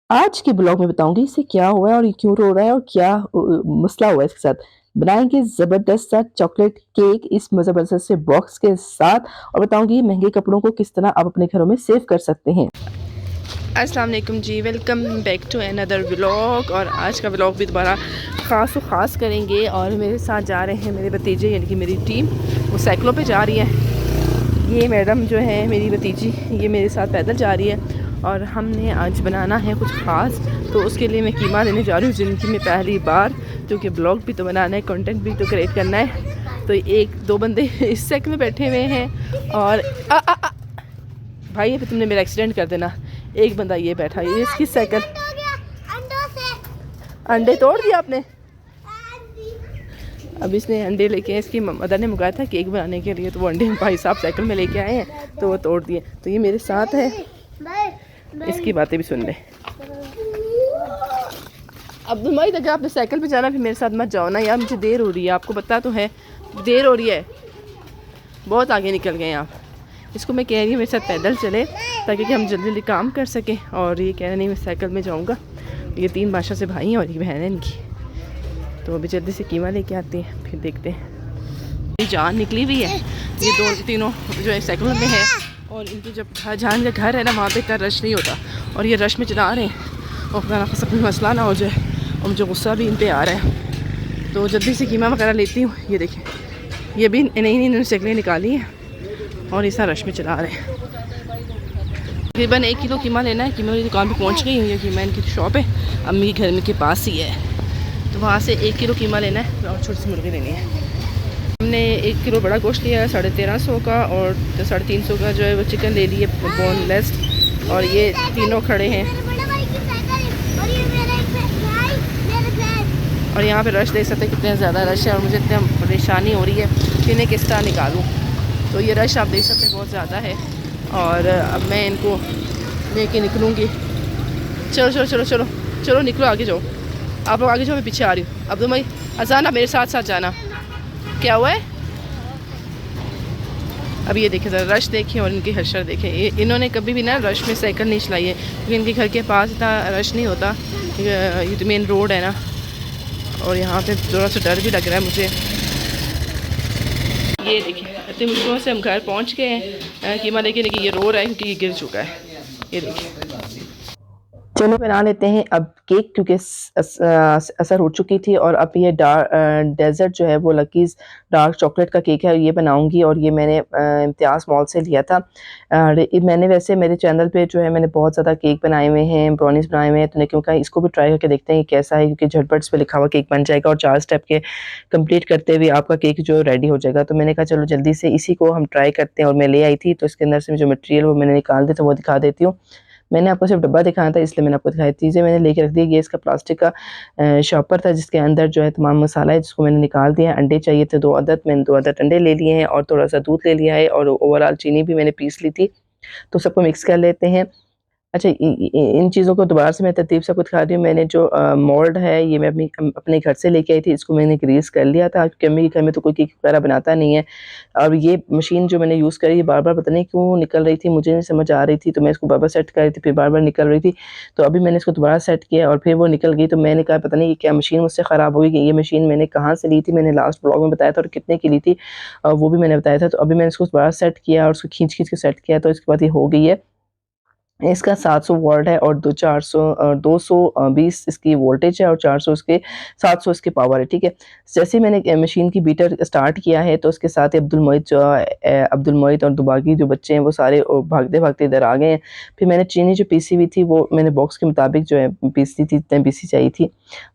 आज के ब्लॉग में बताऊँगी इसे क्या हुआ है और ये क्यों रो रहा है और क्या मसला हुआ है इसके साथ। बनाएँगे ज़बरदस्त सा चॉकलेट केक इस ज़बरदस्त से बॉक्स के साथ और बताऊँगी महँगे कपड़ों को किस तरह आप अपने घरों में सेव कर सकते हैं। अस्सलाम वालेकुम जी, welcome back to another vlog. और आज का व्लॉग भी दोबारा ख़ास करेंगे और मेरे साथ जा रहे हैं मेरे भतीजे यानी कि मेरी टीम, वो साइकिलों पे जा रही है। ये मैडम जो है मेरी भतीजी, ये मेरे साथ पैदल जा रही है और हमने आज बनाना है कुछ ख़ास। तो उसके लिए मैं कीमा लेने जा रही हूँ ज़िंदगी में पहली बार, क्योंकि ब्लॉग भी तो बनाना है, कंटेंट भी तो क्रिएट करना है। तो एक दो बंदे इस साइकिल में बैठे हुए हैं और भाई अभी तुमने मेरा एक्सीडेंट कर देना। एक बंदा ये बैठा, ये इसकी साइकिल अंडे तोड़ दिया आपने। अब इसने अंडे लेके आए, इसकी मदर ने मंगाया था केक बनाने के लिए, तो वो अंडे भाई साहब साइकिल में लेके आए हैं तो वो तोड़ दिए। तो ये मेरे साथ है, इसकी बातें भी सुन ले। अब्दुल मईद अगर आपने साइकिल पे जाना फिर मेरे साथ मत जाओ ना यार, मुझे देर हो रही है, आपको पता तो है देर हो रही है, बहुत आगे निकल गए आप। इसको मैं कह रही हूँ मेरे साथ पैदल चले ताकि कि हम जल्दी जल्दी काम कर सकें, और ये कह रहे नहीं मैं साइकिल में जाऊँगा। ये 3 बादशाह से भाई हैं और एक बहन है इनकी। तो अभी जल्दी से कीमा लेके आते हैं, फिर देखते हैं। जान निकली हुई है, ये तीनों जो है साइकिल में है, और इनकी जब जान का घर है ना वहाँ पे इतना रश नहीं होता, और ये रश में चला रहे हैं और खुदा ना खास्ता मसला ना हो जाए, और मुझे गुस्सा भी इन पे आ रहा है। तो जल्दी से कीमा वगैरह लेती हूँ। ये देखें, ये भी नई इन्होंने साइकिलें निकाली हैं और इस रश में चला रहे हैं। तकरीबन 1 किलो कीमा लेना है। कीमा की दुकान पे पहुँच गई हूँ। ये कीमा इनकी शॉप है, अम्मी के घर में के पास ही है, तो वहाँ से 1 किलो कीमा लेना है और छोटी सी मुर्गी लेनी है। हमने 1 किलो बड़ा गोश्त लिया है 1350 का, और 350 का जो है वो चिकन ले लिए बोनलेस। और ये तीनों खड़े हैं और यहाँ पे रश देख सकते हैं कितने ज़्यादा रश है, और मुझे इतनी परेशानी हो रही है कि इन्हें किस तरह निकालूँ। तो ये रश आप देख सकते हैं बहुत ज़्यादा है, और अब मैं इनको लेके निकलूँगी। चलो चलो चलो चलो चलो निकलो, आगे जाओ, आप लोग आगे जाओ, मैं पीछे आ रही हूँ। अब्दुल भाई अजाना मेरे साथ साथ जाना। क्या हुआ है? अब ये देखें ज़रा रश देखें और इनकी हशर देखें। इन्होंने कभी भी ना रश में साइकिल नहीं चलाई है, क्योंकि इनके घर के पास इतना रश नहीं होता। ये तो मेन रोड है ना, और यहाँ पे थोड़ा सा डर भी लग रहा है मुझे। ये देखिए इतनी मुश्किलों से हम घर पहुँच गए हैं कीमा लेके, लेकिन ये रो रहा है क्योंकि ये गिर चुका है। ये देखिए, चलो बना लेते हैं अब केक, क्योंकि असर हो चुकी थी। और अब ये डेज़र्ट जो है वो लकीज़ डार्क चॉकलेट का केक है, ये बनाऊंगी। और ये मैंने इम्तियाज़ मॉल से लिया था। मैंने वैसे मेरे चैनल पे जो है मैंने बहुत ज़्यादा केक बनाए हुए हैं, ब्राउनीज़ बनाए हुए हैं, तो क्योंकि इसको भी ट्राई करके देखते हैं कि कैसा है, क्योंकि झटपट इस पर लिखा हुआ केक बन जाएगा और 4 स्टेप के कंप्लीट करते हुए आपका केक जो रेडी हो जाएगा। तो मैंने कहा चलो जल्दी से इसी को हम ट्राई करते हैं, और मैं ले आई थी। तो इसके अंदर से जो मटेरियल वो मैंने निकाल दिया, तो वो दिखा देती हूँ। मैंने आपको सिर्फ डब्बा दिखाया था, इसलिए मैंने आपको दिखाई चीज़ें मैंने लेके रख दी। ये इसका प्लास्टिक का शॉपर था जिसके अंदर जो है तमाम मसाला है, जिसको मैंने निकाल दिया। अंडे चाहिए थे 2 अदद, मैंने 2 अदद अंडे ले लिए हैं, और थोड़ा-सा दूध ले लिया है, और ओवरऑल चीनी भी मैंने पीस ली थी। तो सबको मिक्स कर लेते हैं। अच्छा, इन चीज़ों को दोबारा से मैं तरतीब से आपको दिखा रही हूँ। मैंने जो मोल्ड है ये मैं अपने घर से लेके आई थी, इसको मैंने ग्रीस कर लिया था, क्योंकि अम्मी के घर में तो कोई केक वगैरह बनाता नहीं है। और ये मशीन जो मैंने यूज़ करी बार-बार पता नहीं क्यों निकल रही थी, मुझे नहीं समझ आ रही थी, तो मैं इसको बार-बार सेट कर रही थी, फिर बार-बार निकल रही थी। तो अभी मैंने इसको दोबारा सेट किया और फिर वो निकल गई। तो मैंने कहा पता नहीं ये क्या मशीन मुझसे ख़राब हो गई, कि ये मशीन मैंने कहाँ से ली थी, मैंने लास्ट ब्लॉग में बताया था, और कितने की ली थी वो भी मैंने बताया था। तो अभी मैंने इसको दोबारा सेट किया और उसको खींच-खींच के सेट किया, तो इसके बाद ये हो गई है। इसका 700 वॉट है, और 220 इसकी वोल्टेज है, और 400 इसके 700 इसकी पावर है, ठीक है। जैसे ही मैंने मशीन की बीटर स्टार्ट किया है, तो उसके साथ ही अब्दुल मोइद और दुबागी जो बच्चे हैं वो सारे भागते-भागते इधर आ गए हैं। फिर मैंने चीनी जो पीसी हुई थी वो मैंने बॉक्स के मुताबिक जो है पीसी थी, जितनी पीसी चाहिए थी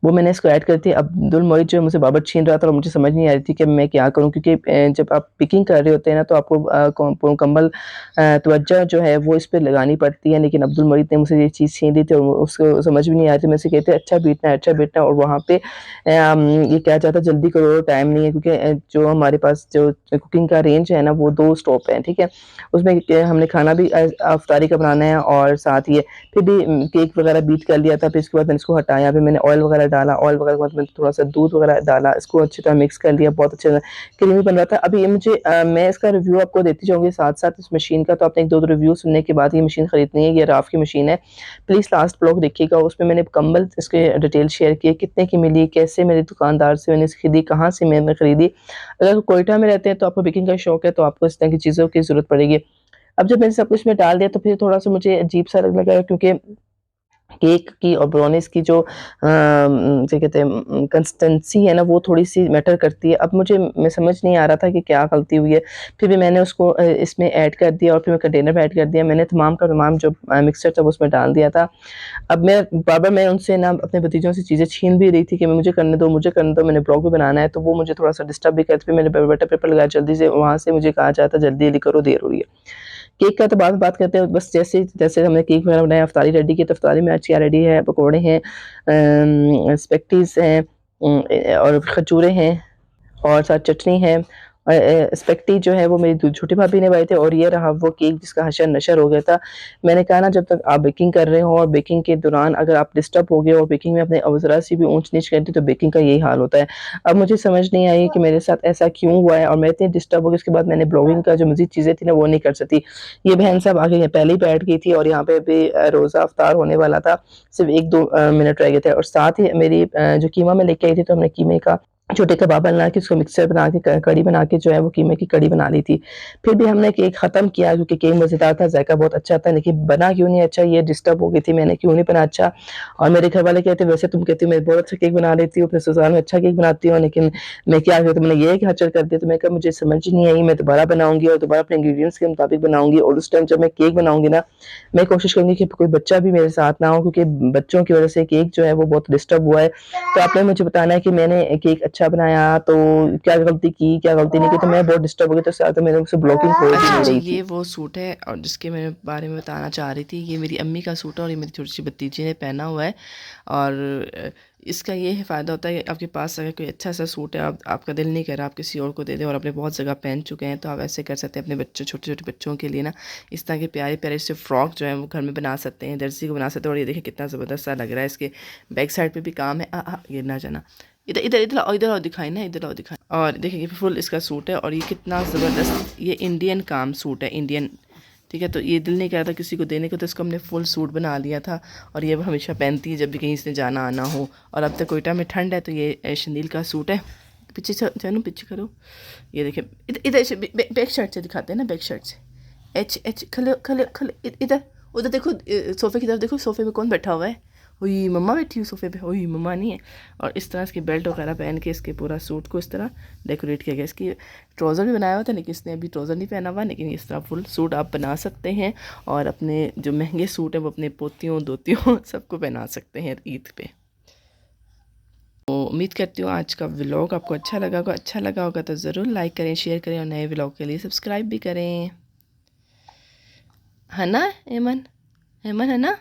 वो मैंने इसको ऐड कर दी। अब्दुल मोइद जो है मुझसे बार-बार छीन रहा था और मुझे समझ नहीं आ रही थी कि मैं क्या करूँ, क्योंकि जब आप पिकिंग कर रहे होते हैं ना, तो आपको मुकम्मल तवज्जो जो है वो इस पे लगानी पड़ती है। लेकिन अब्दुल मजीद ने मुझसे ये चीज़ छीन ली थी, और उसको समझ भी नहीं आ रही थी। मैं उससे कहते अच्छा बीटना है, अच्छा बीटना है, और वहाँ पे ये क्या चाहता जल्दी करो, टाइम नहीं है, क्योंकि जो हमारे पास जो कुकिंग का रेंज है ना वो 2 स्टोव है, ठीक है। उसमें हमने खाना भी इफ्तारी का बनाना है, और साथ ये फिर भी केक वगैरह बीट कर लिया था। फिर इसके बाद मैंने इसको हटाया, फिर मैंने ऑयल वगैरह डाला, ऑयल वगैरह के बाद मैंने थोड़ा-सा दूध वगैरह डाला, इसको अच्छी तरह मिक्स कर लिया, बहुत अच्छे क्रीमी बन रहा था। अभी ये मुझे मैं इसका रिव्यू आपको देती जाऊँगी साथ-साथ इस मशीन का, तो आपने 1-2 रिव्यू सुनने के बाद ये मशीन खरीदनी नहीं है, ये राफ की मशीन है। प्लीज़ लास्ट ब्लॉग देखिएगा, उसमें मैंने कम्बल इसके डिटेल शेयर किए, कितने की मिली, कैसे मेरे दुकानदार से मैंने खरीदी, कहाँ से मैंने खरीदी। अगर कोयटा में रहते हैं तो आपको बेकिंग का शौक है तो आपको इस तरह की चीज़ों की ज़रूरत पड़ेगी। अब जब मैंने सब कुछ में डाल दिया तो फिर थोड़ा-सा मुझे अजीब-सा लगने लगा, क्योंकि केक की और ब्राउनीज़ की जो क्या कहते हैं कंसिस्टेंसी है ना, वो थोड़ी-सी मैटर करती है। अब मैं समझ नहीं आ रहा था कि क्या गलती हुई है। फिर भी मैंने उसको इसमें ऐड कर दिया और फिर मैं कंटेनर में ऐड कर दिया। मैंने तमाम का तमाम जो मिक्सचर था वो उसमें डाल दिया था। अब मैं उनसे ना अपने भतीजों से चीज़ें छीन भी रही थी कि मुझे करने दो, मुझे करने दो, मैंने ब्लॉग भी बनाना है, तो वो मुझे थोड़ा-सा डिस्टर्ब भी करते। फिर मैंने बटर पेपर लगाया जल्दी से, वहाँ से मुझे कहा जाता जल्दी-जल्दी करो, देर हो रही है। केक का तो बाद में बात करते हैं, बस जैसे हमने केक वगैरह बनाया, अफ्तारी रेडी की, तो अफ्तारी में आज क्या रेडी है, पकौड़े हैं, स्पेगटीज़ हैं, और खजूरें हैं और साथ चटनी है। स्पेगटी जो है वो मेरी छोटी भाभी ने बनाए थे, और ये रहा वो केक जिसका हशर नशर हो गया था। मैंने कहा ना, जब तक आप बेकिंग कर रहे हो और बेकिंग के दौरान अगर आप डिस्टर्ब हो गए और बेकिंग में अपने ज़रा सी भी ऊंच नीच करते तो बेकिंग का यही हाल होता है। अब मुझे समझ नहीं आई कि मेरे साथ ऐसा क्यों हुआ है, और मैं इतनी डिस्टर्ब हो गई, उसके बाद मैंने ब्लॉगिंग का जो मज़ीद चीज़ें थी ना वो नहीं कर सकी। ये बहन साहब आगे पहले ही बैठ गई थी और यहाँ पे भी रोज़ा अफ्तार होने वाला था, सिर्फ 1-2 मिनट रह गए थे, और साथ ही मेरी जो कीमा मैं लेके आई थी, तो हमने कीमे का छोटे कबाब बना के उसको मिक्सर बना के कड़ी बना के जो है वो कीमे की कड़ी बना ली थी। फिर भी हमने केक ख़त्म किया क्योंकि केक मज़ेदार था, ज़ायका बहुत अच्छा था, लेकिन बना क्यों नहीं अच्छा, ये डिस्टर्ब हो गई थी, मैंने क्यों नहीं बना अच्छा। और मेरे घर वाले कहते वैसे तुम कहती हो मैं बहुत अच्छा केक बना लेती हूँ, अपने ससुराल में अच्छा केक बनाती हूँ, लेकिन मैं क्या करूँ, तुमने ये खच्चर कर दिया। तो मैंने कहा मुझे समझ ही नहीं आई, मैं दोबारा बनाऊँगी और दोबारा अपने इंग्रीडिएंट्स के मुताबिक बनाऊँगी, और उस टाइम जब मैं केक बनाऊँगी ना, मैं कोशिश करूँगी कि कोई बच्चा भी मेरे साथ ना हो, क्योंकि बच्चों की वज़ह से केक जो है वो बहुत डिस्टर्ब हुआ है। तो आपने मुझे बताना है कि मैंने केक अच्छा बनाया तो क्या गलती की, क्या गलती नहीं की, तो मैं बहुत डिस्टर्ब हो गई, तो साथ में मेरे से ब्लॉकिंग हो ही अच्छा नहीं जी, रही ये थी। वो सूट है और जिसके मैं बारे में बताना चाह रही थी। ये मेरी अम्मी का सूट है और ये मेरी छोटी-सी भतीजी ने पहना हुआ है। और इसका ये है फ़ायदा होता है कि आपके पास अगर कोई अच्छा-सा सूट है, आपका दिल नहीं कर रहा आप किसी और को दे दें, और आपने बहुत जगह पहन चुके हैं, तो आप ऐसे कर सकते हैं अपने बच्चों, छोटे-छोटे बच्चों के लिए ना, इस तरह के प्यारे-प्यारे से फ्रॉक जो है वो घर में बना सकते हैं, दर्जी को बना सकते हैं। और ये देखिए कितना ज़बरदस्त सा लग रहा है, इसके बैक साइड पे भी काम है। गिर ना जाना। इधर इधर इधर आओ, इधर आओ दिखाई ना, इधर आओ दिखाई। और देखिए ये फुल इसका सूट है और ये कितना ज़बरदस्त, ये इंडियन काम सूट है, इंडियन। ठीक है, तो ये दिल नहीं कर रहा था किसी को देने को, तो इसको हमने फुल सूट बना लिया था। और ये वो हमेशा पहनती है जब भी कहीं इसने जाना आना हो। और अब तक कोयटा में ठंड है, तो ये शनील का सूट है। पीछे चलो, पीछे करो। ये देखिए इधर से बैक शर्ट से दिखाते हैं ना, बैक शर्ट से। एच एच खले खले खले इधर उधर देखो, सोफ़े की तरफ देखो, सोफ़े में कौन बैठा हुआ है। हुई मम्मा बैठी हुई सोफ़े पे, हुई मम्मा नहीं है। और इस तरह इसकी बेल्ट वगैरह पहन के इसके पूरा सूट को इस तरह डेकोरेट किया गया। इसकी ट्राउज़र भी बनाया हुआ था, लेकिन इसने अभी ट्राउज़र नहीं पहना हुआ, लेकिन इस तरह फुल सूट आप बना सकते हैं। और अपने जो महंगे सूट हैं वो अपने पोतियों दोतियों सबको पहना सकते हैं ईद पे। तो उम्मीद करती हूँ आज का व्लॉग आपको अच्छा लगा होगा तो ज़रूर लाइक करें, शेयर करें, और नए व्लॉग के लिए सब्सक्राइब भी करें। है ना एमन, एमन है ना?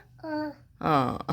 हाँ।